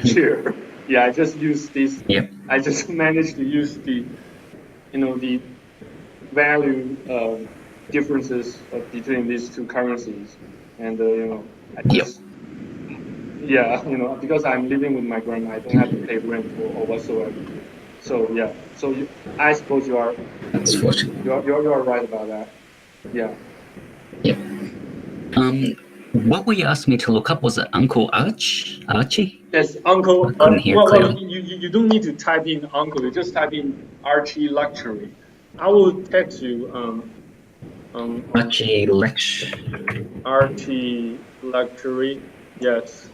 cheer. Yeah, I just use this. Yep. I just managed to use the the value differences between these two currencies, and I Yep. just yeah, because I'm living with my grandma, I don't have to pay rent or whatsoever. So yeah, I suppose That's fortunate. you're right about that. Yeah. Yep. What were you asking me to look up? Was it Uncle Archie? Yes, Uncle. I couldn't hear Well, clearly. you don't need to type in Uncle. You just type in Archie Luxury. I will text you Archie Lex. Archie Luxury. Yes,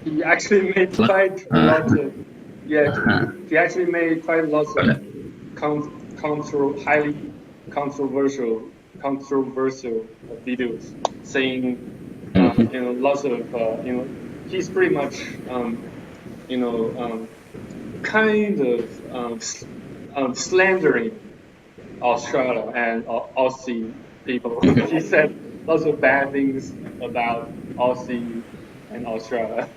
he actually made Look. quite lots of yeah. Uh-huh. He actually made quite lots Got of it. highly controversial videos saying lots of he's pretty much you know kind of slandering Australia and Aussie people. He said lots of bad things about Aussie and Australia.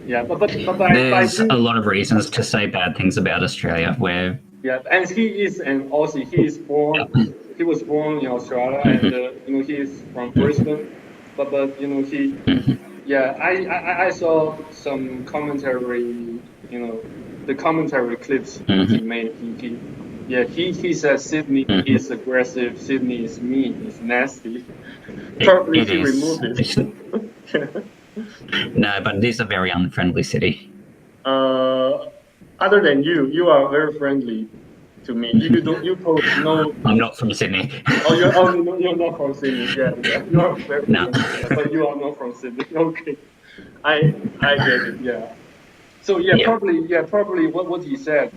Yeah, but I There's a do. lot of reasons to say bad things about Australia. Where Yeah, and he is an Aussie. He was born in Australia, and mm-hmm, he is from Brisbane. mm-hmm, But he, mm-hmm, yeah, I saw some commentary, the commentary clips he mm-hmm, made. Yeah, he said Sydney mm-hmm. is aggressive, Sydney is mean, is nasty. Probably It he is. removed it. No, but it is a very unfriendly city. uh, Other than you are very friendly to me. You post no. I'm not from Sydney. Oh, you're not from Sydney. Yeah, yeah, you're very No. friendly, but you are not from Sydney. Okay, I get it. Yeah. So Yep. probably what he said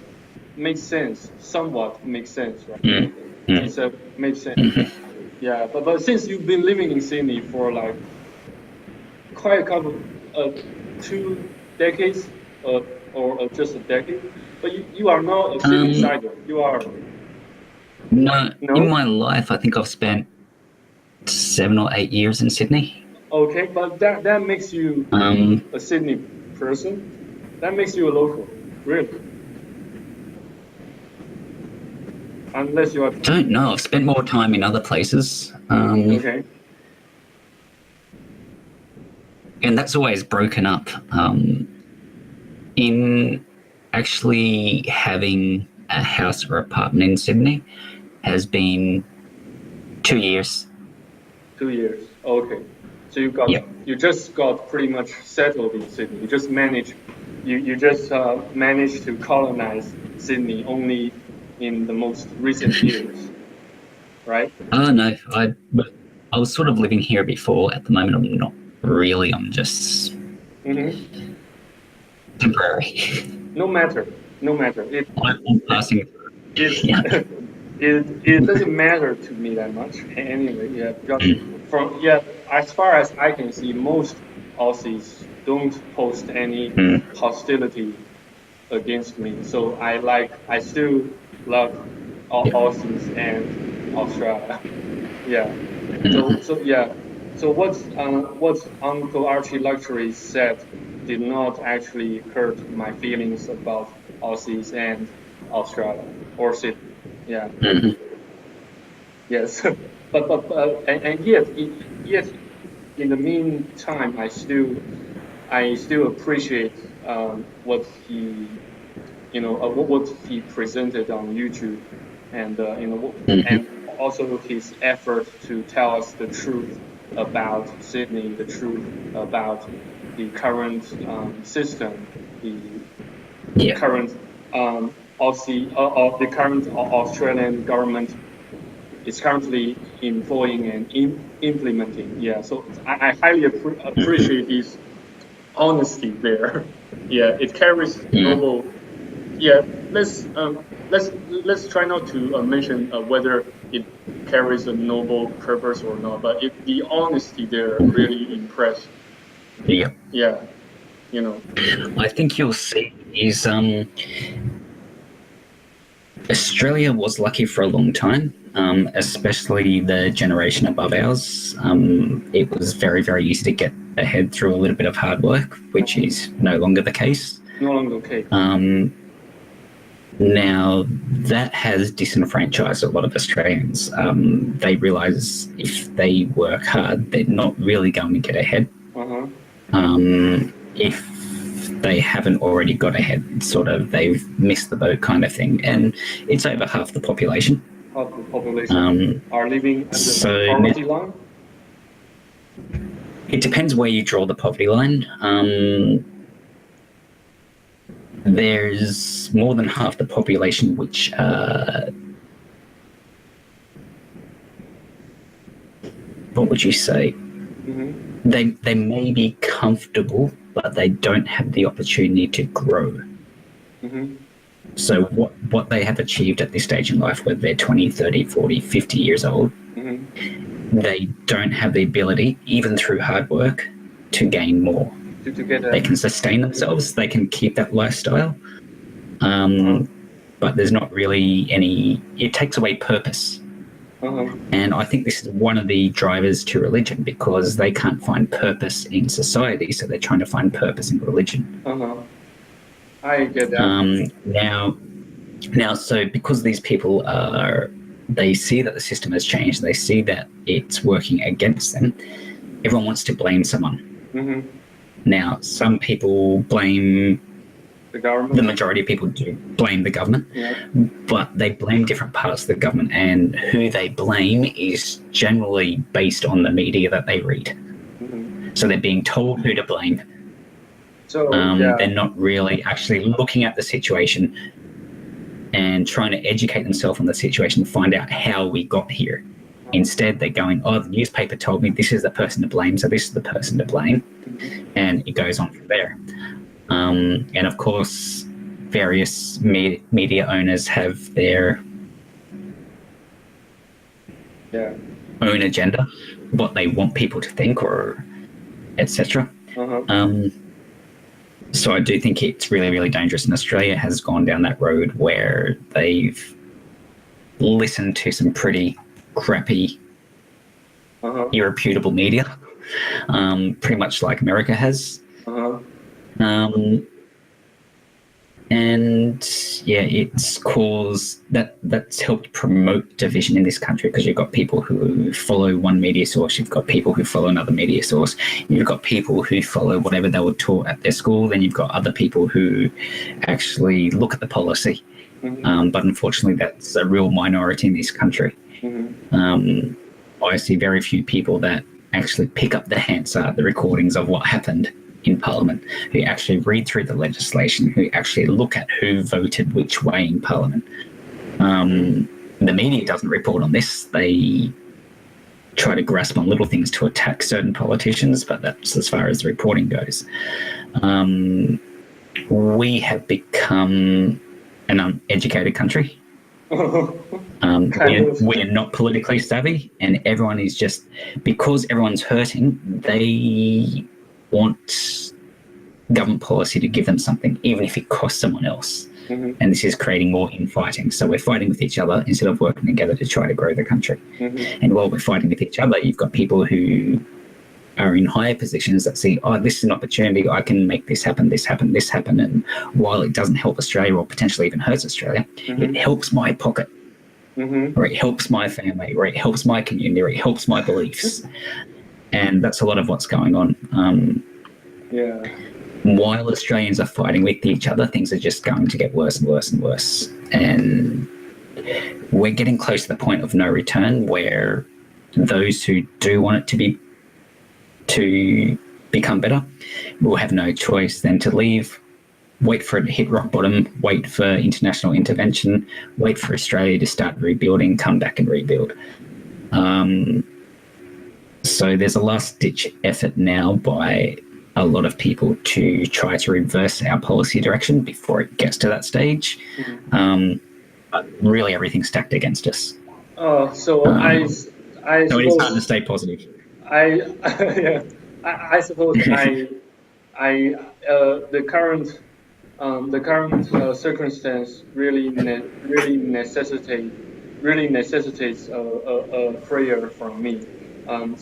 makes sense. Somewhat makes sense, right? Mm, He mm, said makes sense. mm-hmm. Yeah, but since you've been living in Sydney for like quite a couple, 2 decades, uh, or just a decade, but you are not a Sydney Um, sider. You are no, in no. my life, I think I've spent 7 or 8 years in Sydney. Okay, but that makes you Um, a Sydney person. That makes you a local, really. Unless you are don't know. I've spent more time in other places. okay. And that's always broken up. In actually having a house or apartment in Sydney has been 2 years. 2 years. Okay. So Yep. you just got pretty much settled in Sydney. You just managed to colonize Sydney only in the most recent years, right? Oh no, I was sort of living here before. At the moment, I'm not really. I'm just Mm-hmm. temporary. No matter, no matter. I'm passing. It Yeah. it doesn't matter to me that much anyway. Yeah, because Mm, as far as I can see, most Aussies don't post any mm, hostility against me. So I still love yeah. Aussies and Australia. Yeah. So Mm, so yeah. So what Uncle Archie Luxury said did not actually hurt my feelings about Aussies and Australia or Sydney. Yeah. mm, Yes. And yet in the meantime, I still appreciate what he what he presented on YouTube, and and mm, also his effort to tell us the truth about Sydney, the truth about the current system, the yeah. current the current Australian government is currently employing and implementing. Yeah, so I highly appreciate his honesty there. Yeah, it carries Mm. noble. Yeah, let's try not to mention whether it carries a noble purpose or not, but the honesty there really impressed. Yeah. Yeah, you know. I think you'll see is Australia was lucky for a long time, especially the generation above ours. It was very, very easy to get ahead through a little bit of hard work, which is no longer the case. No longer okay. Now, that has disenfranchised a lot of Australians. They realise if they work hard, they're not really going to get ahead. If they haven't already got ahead, sort of, they've missed the boat kind of thing. And it's over half the population. Half the population are living under the poverty line? It depends where you draw the poverty line. There's more than half the population which what would you say? They may be comfortable, but they don't have the opportunity to grow. So what they have achieved at this stage in life, whether they're 20, 30, 40, 50 years old, they don't have the ability, even through hard work, to gain more. They can sustain themselves, they can keep that lifestyle, but there's not really any, it takes away purpose. And I think this is one of the drivers to religion, because they can't find purpose in society, so they're trying to find purpose in religion. I get that. Now, so because these people they see that the system has changed, they see that it's working against them, everyone wants to blame someone. Now, some people blame the government. The majority of people do blame the government, but they blame different parts of the government, and who they blame is generally based on the media that they read. So they're being told who to blame. So they're not really actually looking at the situation and trying to educate themselves on the situation, find out how we got here. Instead, they're going, oh, the newspaper told me this is the person to blame, so this is the person to blame. And it goes on from there. And of course, various media owners have their own agenda, what they want people to think, or etc. So I do think it's really, really dangerous. And Australia has gone down that road where they've listened to some pretty crappy, irreputable media, pretty much like America has. And it's caused that's helped promote division in this country, because you've got people who follow one media source, you've got people who follow another media source, you've got people who follow whatever they were taught at their school, then you've got other people who actually look at the policy. But unfortunately, that's a real minority in this country. I see very few people that actually pick up the Hansard, the recordings of what happened in Parliament, who actually read through the legislation, who actually look at who voted which way in Parliament. The media doesn't report on this. They try to grasp on little things to attack certain politicians, but that's as far as the reporting goes. We have become an uneducated country. We're not politically savvy, and everyone is just, because everyone's hurting, they want government policy to give them something, even if it costs someone else. And this is creating more infighting. So we're fighting with each other instead of working together to try to grow the country. And while we're fighting with each other, you've got people who are in higher positions that see, oh, this is an opportunity, I can make this happen, this happen, this happen. And while it doesn't help Australia, or potentially even hurts Australia, it helps my pocket, or it helps my family, or it helps my community, or it helps my beliefs. And that's a lot of what's going on. While Australians are fighting with each other, things are just going to get worse and worse and worse. And we're getting close to the point of no return, where those who do want it to become better will have no choice than to leave, wait for it to hit rock bottom, wait for international intervention, wait for Australia to start rebuilding, come back and rebuild. So there's a last-ditch effort now by a lot of people to try to reverse our policy direction before it gets to that stage. But really, everything's stacked against us. So so it is hard to stay positive. I suppose the current circumstance really necessitates a prayer from me. I'll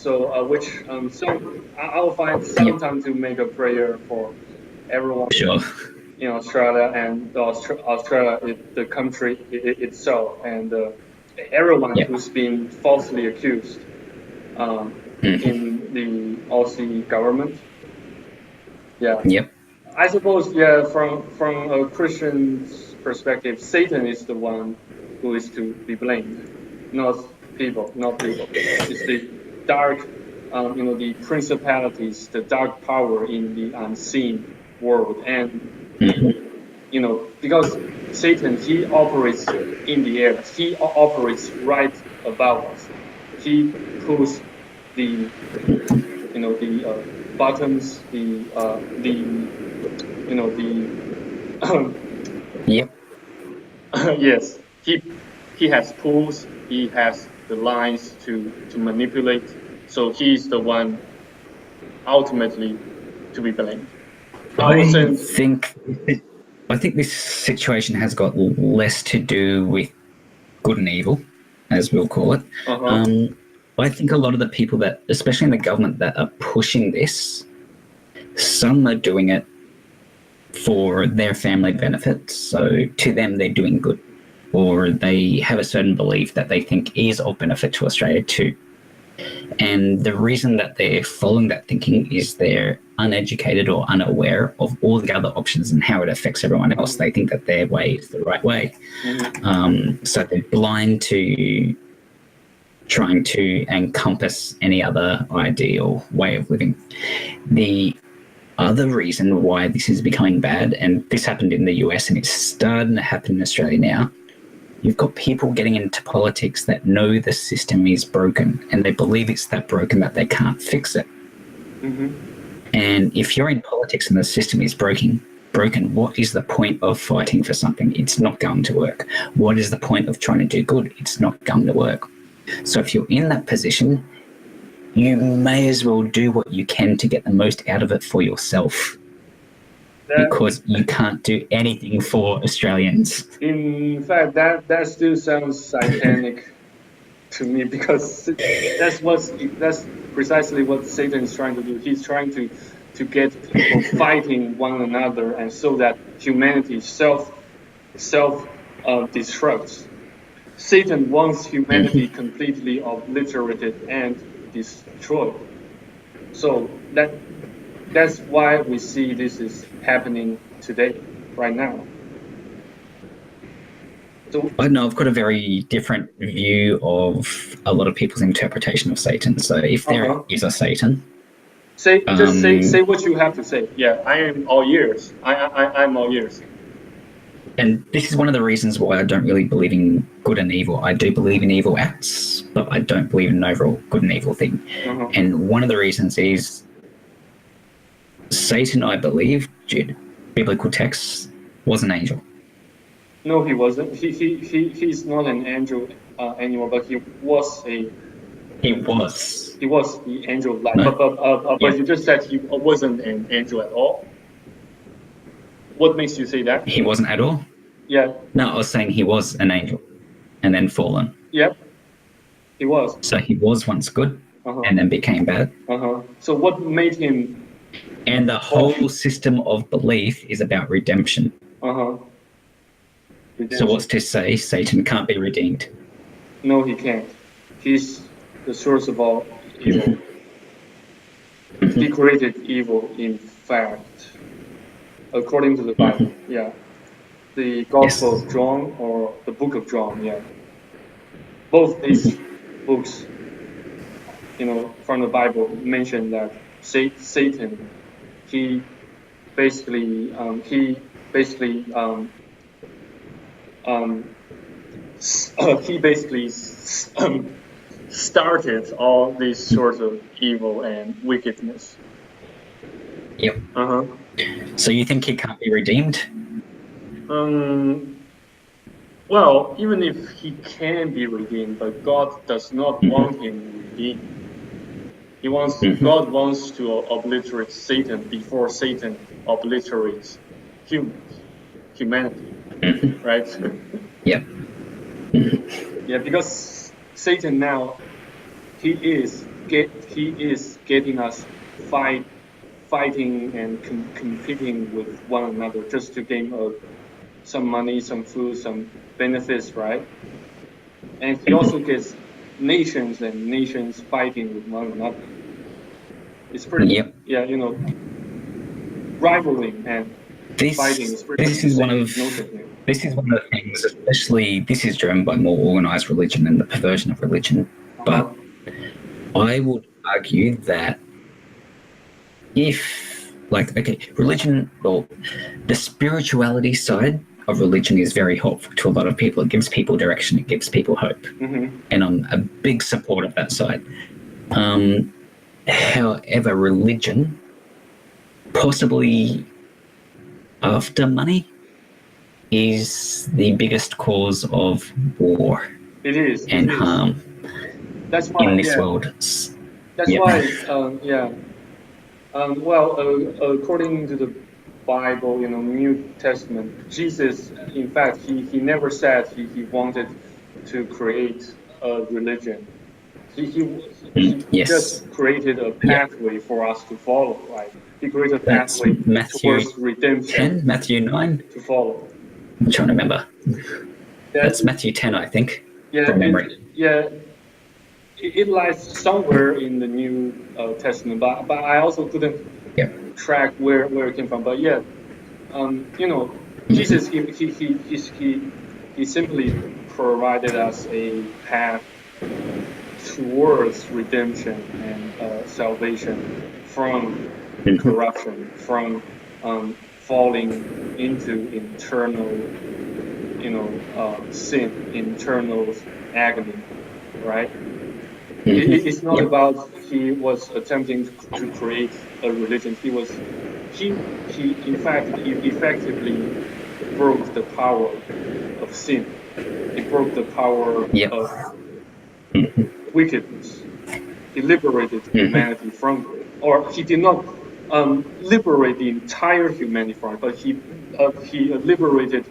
find some Yep. time to make a prayer for everyone Sure. in Australia and Australia, the country itself, and everyone Yep. who's been falsely accused Mhm. in the Aussie government. Yeah, Yep. I suppose. Yeah, from a Christian's perspective, Satan is the one who is to be blamed, not people, not people. It's the dark, the principalities, the dark power in the unseen world, and Mhm. because Satan, he operates in the air. He operates right above us. He pulls the, the buttons, the Yep. yes, he has pulls. He has the lines to manipulate. So he's the one ultimately to be blamed. I would I say, think I think this situation has got less to do with good and evil, as we'll call it. uh-huh. Um, I think a lot of the people that, especially in the government, that are pushing this, some are doing it for their family benefits. So to them, they're doing good, or they have a certain belief that they think is of benefit to Australia too. And the reason that they're following that thinking is they're uneducated or unaware of all the other options and how it affects everyone else. Mhm, They think that their way is the right way. mhm, So they're blind to trying to encompass any other ideal way of living. The other reason why this is becoming bad, and this happened in the US and it's starting to happen in Australia now, you've got people getting into politics that know the system is broken and they believe it's that broken that they can't fix it. mhm. And if you're in politics and the system is broken, what is the point of fighting for something? It's not going to work. What is the point of trying to do good? It's not going to work. So if you're in that position, you may as well do what you can to get the most out of it for yourself, That, because you can't do anything for Australians. in fact, that still sounds satanic to me because that's precisely what Satan is trying to do. He's trying to get people fighting one another, and so that humanity self destructs. Satan wants humanity completely obliterated and destroyed. So that's why we see this is happening today, right now. So I know I've got a very different view of a lot of people's interpretation of Satan. So if there uh-huh. is a Satan, Say um, what you have to say. Yeah, I am all ears. I'm all ears. and this is one of the reasons why I don't really believe in good and evil. I do believe in evil acts, but I don't believe in an overall good and evil thing. Uh-huh. And one of the reasons is Satan, I believe, Jude, biblical texts, was an angel. No, he wasn't. He's not an angel anymore, but He was. he was the angel of light. No? But Yeah. you just said he wasn't an angel at all. What makes you say that? He wasn't at all? Yeah. No, I was saying he was an angel and then fallen. Yep. He was. So he was once good Uh-huh. and then became bad. Uh-huh. So what made him And the fall? whole system of belief is about redemption. Uh-huh. So Redemption. what's to say Satan can't be redeemed? No, he can't. He's the source of all evil. He created evil, in fact, according to the Bible. Yeah. The Gospel Yes. of John or the Book of John. Yeah. Both these books, from the Bible mention that Satan, he basically, he basically, um, he basically started all these sorts of evil and wickedness. Yep. Uh-huh. So you think he can't be redeemed? Um, well, even if he can be redeemed, but God does not want him redeemed. God wants to obliterate Satan before Satan obliterates humanity, right? Yep. Yeah, because Satan now, he is is getting us fighting and competing with one another just to gain some money, some food, some benefits, right? And he also gets nations and nations fighting with one another. It's pretty, Yep. yeah, rivaling and fighting is pretty This is one of notion. this is one of the things, especially this is driven by more organized religion and the perversion of religion. But I would argue that religion, well, the spirituality side of religion is very helpful to a lot of people. It gives people direction, it gives people hope. And I'm a big supporter of that side. However, religion, possibly after money, is the biggest cause of war and harm in this world. That's why, according to the Bible, New Testament, Jesus, in fact, he never said he wanted to create a religion. He just created a pathway for us to follow, right? He created a pathway towards redemption. Matthew 9 to follow. I'm trying to remember. That's Matthew 10, I think. From memory. It lies somewhere in the New Testament, but I also couldn't track where it came from. But Jesus he simply provided us a path towards redemption and salvation from corruption, from falling into eternal, sin, internal agony, right? It's not about he was attempting to create a religion. He in fact effectively broke the power of sin. He broke the power of wickedness. He liberated humanity from it, or he did not liberate the entire humanity from it, but he liberated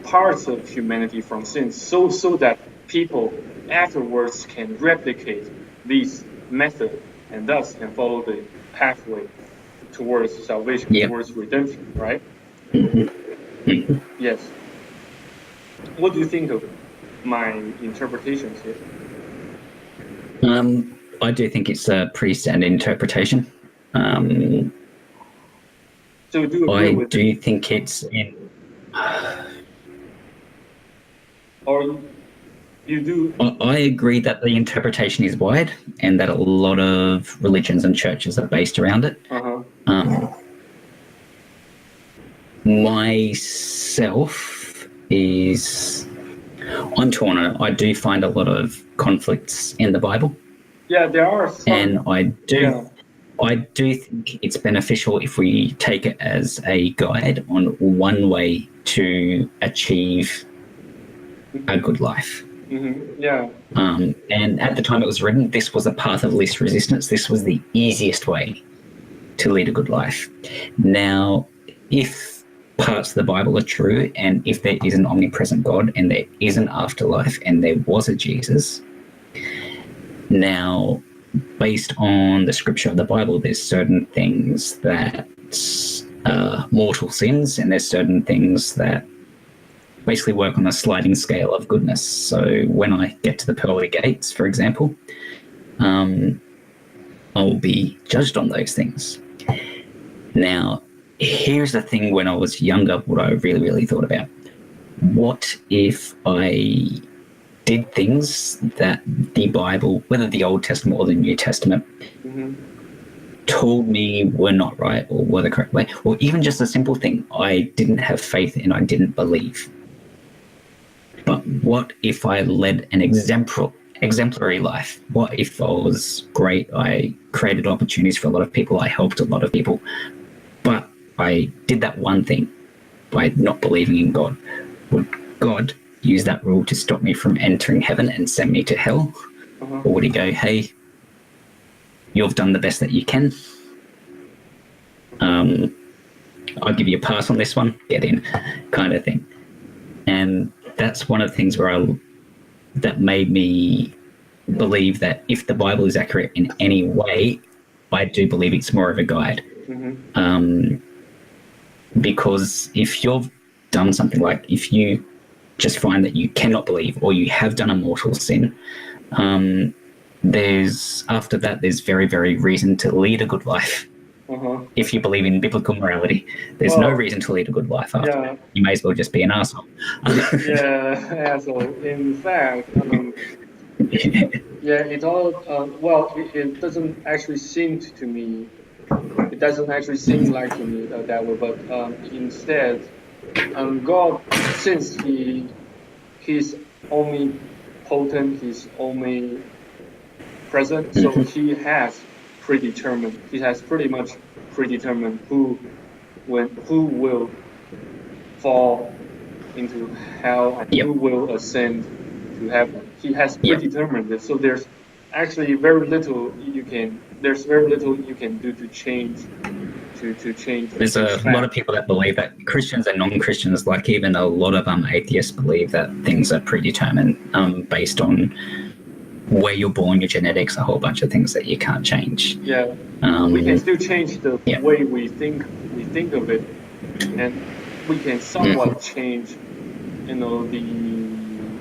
parts of humanity from sin, so that people afterwards can replicate this method and thus can follow the pathway towards salvation, towards redemption, right? Yes. What do you think of my interpretations here? I do think it's a pretty standard interpretation. So do you agree with do think it's in... Or you do... I agree that the interpretation is wide and that a lot of religions and churches are based around it. Myself is... I'm torn on it. I do find a lot of conflicts in the Bible. Yeah, there are some. And I do think it's beneficial if we take it as a guide on one way to achieve a good life. And at the time it was written, this was a path of least resistance. This was the easiest way to lead a good life. Now, if parts of the Bible are true, and if there is an omnipresent God and there is an afterlife and there was a Jesus, now, based on the scripture of the Bible, there's certain things that are mortal sins, and there's certain things that basically work on a sliding scale of goodness. So when I get to the pearly gates, for example, I will be judged on those things. Now, here's the thing: when I was younger, what I really, really thought about: what if I did things that the Bible, whether the Old Testament or the New Testament, told me were not right or were the correct way? Or even just a simple thing: I didn't have faith and I didn't believe. But what if I led an exemplary life? What if I was great? I created opportunities for a lot of people. I helped a lot of people. But I did that one thing by not believing in God. Would God use that rule to stop me from entering heaven and send me to hell? Or would he go, hey, you've done the best that you can. I'll give you a pass on this one, get in, kind of thing. And that's one of the things that made me believe that if the Bible is accurate in any way, I do believe it's more of a guide. Because if you've done something like, if you just find that you cannot believe or you have done a mortal sin, after that there's very, very reason to lead a good life. If you believe in biblical morality, there's no reason to lead a good life after that. You may as well just be an asshole. So in fact, it all it doesn't actually seem to me. It doesn't actually seem like to me that way, but instead, God, since He's omnipotent, He's omnipresent, so He has predetermined. He has pretty much predetermined who will fall into hell and who will ascend to heaven. He has predetermined it. So there's actually very little you can do to change. There's a lot of people that believe that, Christians and non-Christians, like even a lot of atheists, believe that things are predetermined based on where you're born, your genetics, a whole bunch of things that you can't change. We can still change the way we think of it, and we can somewhat change,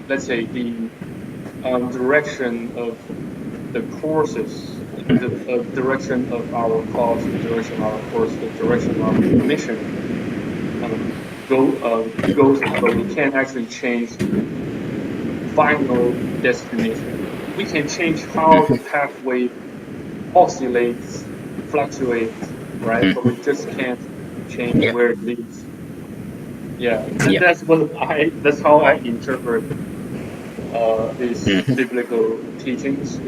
let's say the direction of the courses, the direction of our cause, the direction of our course, the direction of our mission goes, but we can't actually change final destination. We can change how the pathway oscillates, fluctuates, right? But we just can't change where it leads. That's how I interpret these biblical teachings.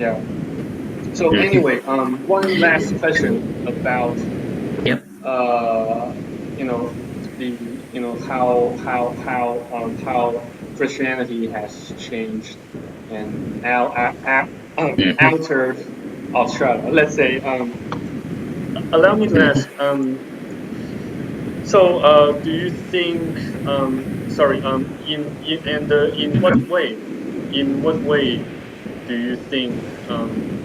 So anyway, one last question about how Christianity has changed and now altered Australia. Let's say, allow me to ask. Do you think? In what way do you think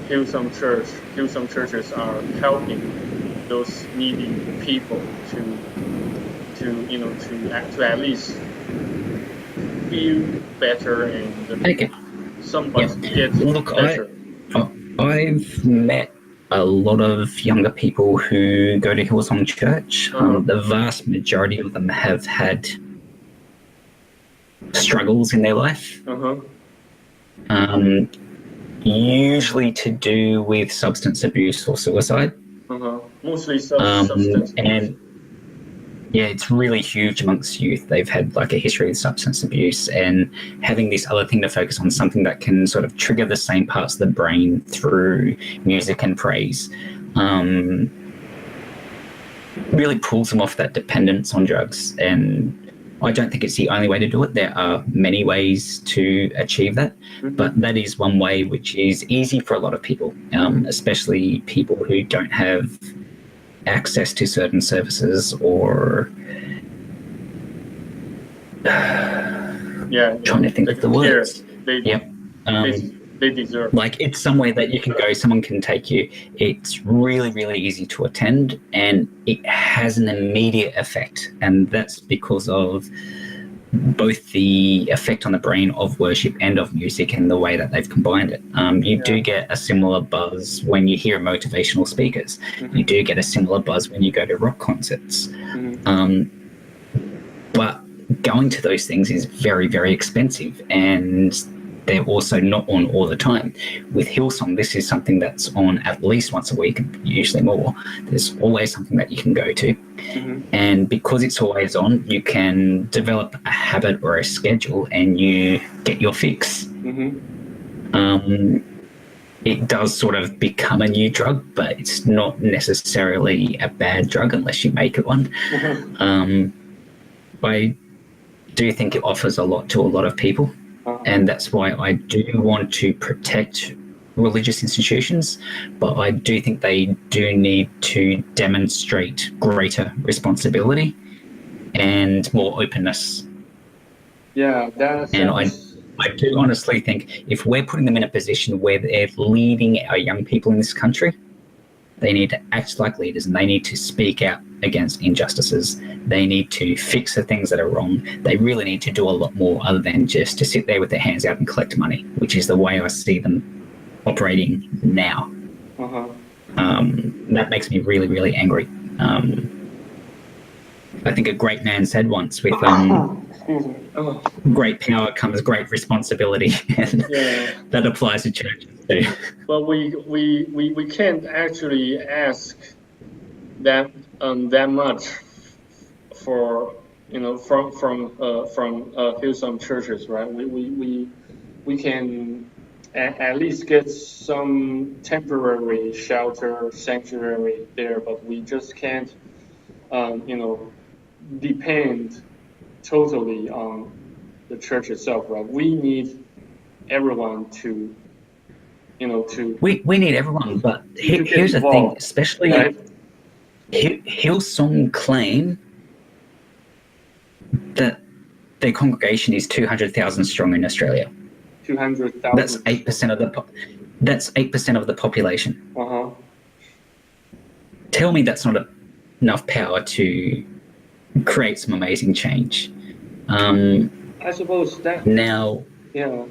Hillsong churches are helping those needy people to at least feel better and somewhat get better? I've met a lot of younger people who go to Hillsong Church. The vast majority of them have had struggles in their life. Usually to do with substance abuse or suicide. Mostly substance abuse. And it's really huge amongst youth. They've had like a history of substance abuse, and having this other thing to focus on, something that can sort of trigger the same parts of the brain through music and praise, really pulls them off that dependence on drugs. And I don't think it's the only way to do it. There are many ways to achieve that, but that is one way which is easy for a lot of people, especially people who don't have access to certain services or trying to think of the words. They deserve. Like, it's somewhere that you can go, someone can take you. It's really, really easy to attend, and it has an immediate effect. And that's because of both the effect on the brain of worship and of music and the way that they've combined it. You do get a similar buzz when you hear motivational speakers. You do get a similar buzz when you go to rock concerts. But going to those things is very, very expensive, and they're also not on all the time. With Hillsong, this is something that's on at least once a week, usually more. There's always something that you can go to. And because it's always on, you can develop a habit or a schedule and you get your fix. It does sort of become a new drug, but it's not necessarily a bad drug unless you make it one. I do think it offers a lot to a lot of people. And that's why I do want to protect religious institutions, but I do think they do need to demonstrate greater responsibility and more openness. Yeah, I do honestly think if we're putting them in a position where they're leading our young people in this country, they need to act like leaders and they need to speak out against injustices. They need to fix the things that are wrong. They really need to do a lot more other than just to sit there with their hands out and collect money, which is the way I see them operating now. That makes me really, really angry. I think a great man said once with great power comes great responsibility, and that applies to churches too. Well, we can't actually ask that much for from Hillsong churches, right? We can at least get some temporary shelter, sanctuary there, but we just can't depend totally on the church itself, right? We need everyone to we need everyone, but here's the thing, especially right? Hillsong claim that their congregation is 200,000 strong in Australia. 200,000. That's 8% of the. That's 8% of the population. Tell me that's not enough power to create some amazing change. I suppose that now. Yeah.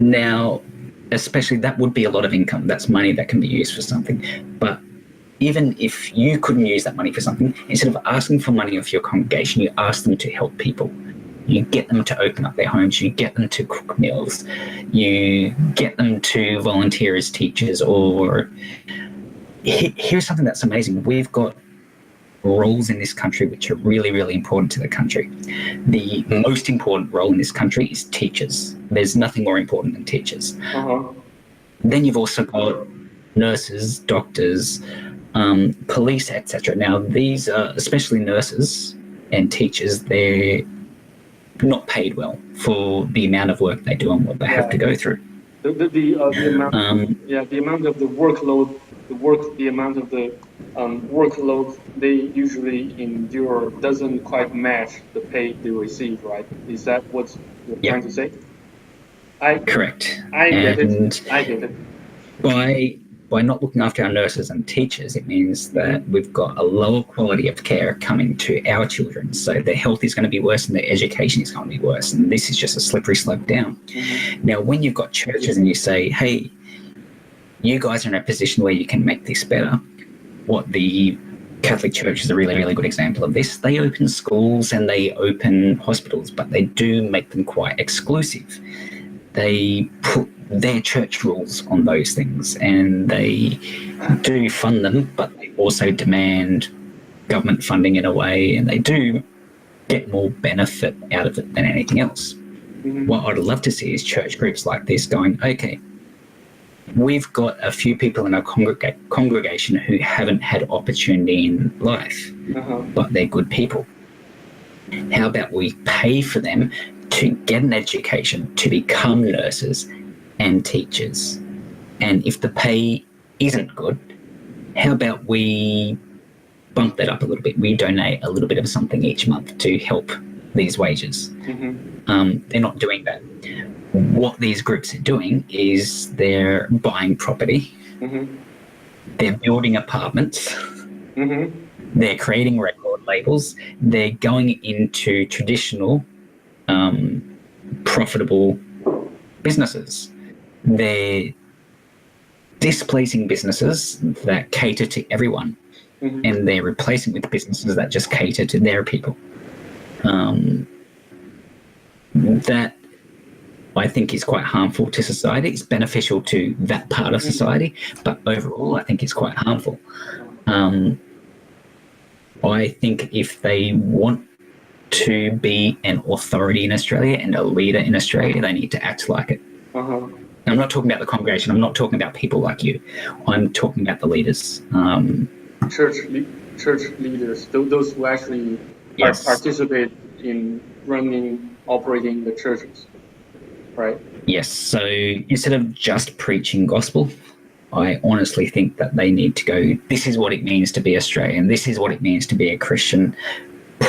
Now, especially that would be a lot of income. That's money that can be used for something. But even if you couldn't use that money for something, instead of asking for money of your congregation, you ask them to help people. You get them to open up their homes. You get them to cook meals. You get them to volunteer as teachers. Or here's something that's amazing. We've got roles in this country which are really, really important to the country. The most important role in this country is teachers. There's nothing more important than teachers. Then you've also got nurses, doctors, police, etc. Now, these are, especially nurses and teachers, they're not paid well for the amount of work they do and what they have to go through. The amount of the workload, the amount of the workload they usually endure doesn't quite match the pay they receive, right? Is that what you're trying to say? Correct. I get it. By not looking after our nurses and teachers, it means that we've got a lower quality of care coming to our children. So their health is going to be worse and their education is going to be worse. And this is just a slippery slope down. Now, when you've got churches and you say, hey, you guys are in a position where you can make this better, what the Catholic Church is a really, really good example of this. They open schools and they open hospitals, but they do make them quite exclusive. They put their church rules on those things and they do fund them, but they also demand government funding in a way, and they do get more benefit out of it than anything else. What I'd love to see is church groups like this going, okay, we've got a few people in our congregation who haven't had opportunity in life, but they're good people. How about we pay for them to get an education, to become nurses and teachers? And if the pay isn't good, how about we bump that up a little bit? We donate a little bit of something each month to help these wages. They're not doing that. What these groups are doing is they're buying property, they're building apartments, they're creating record labels, they're going into traditional profitable businesses. They're displacing businesses that cater to everyone, and they're replacing with businesses that just cater to their people. That I think is quite harmful to society. It's beneficial to that part of society, but overall I think it's quite harmful. I think if they want to be an authority in Australia and a leader in Australia, they need to act like it. I'm not talking about the congregation. I'm not talking about people like you. I'm talking about the leaders. Church leaders, those who actually participate in operating the churches, right? Yes. So instead of just preaching gospel, I honestly think that they need to go, this is what it means to be Australian. This is what it means to be a Christian.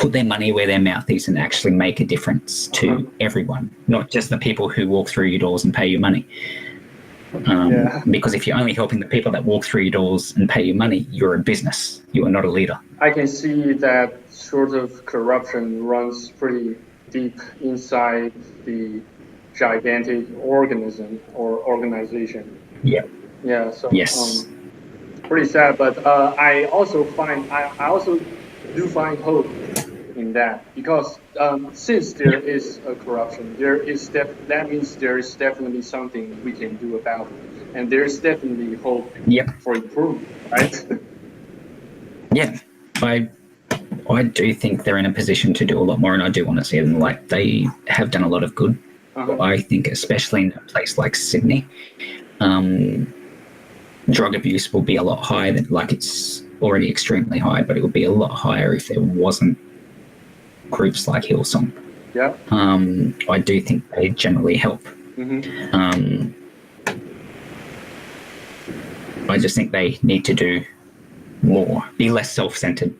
put their money where their mouth is and actually make a difference to everyone, not just the people who walk through your doors and pay you money. Because if you're only helping the people that walk through your doors and pay you money, you're a business. You are not a leader. I can see that sort of corruption runs pretty deep inside the gigantic organism or organization. Yeah. Yeah. So yes. Pretty sad, but I also do find hope in that, because since there is a corruption, that means there is definitely something we can do about it, and there's definitely hope for improvement, right? Yeah, I do think they're in a position to do a lot more, and I do want to see them. Like, they have done a lot of good. I think, especially in a place like Sydney, drug abuse will be a lot higher than, like, it's already extremely high, but it would be a lot higher if there wasn't groups like Hillsong. Yeah. I do think they generally help. I just think they need to do more, be less self-centered.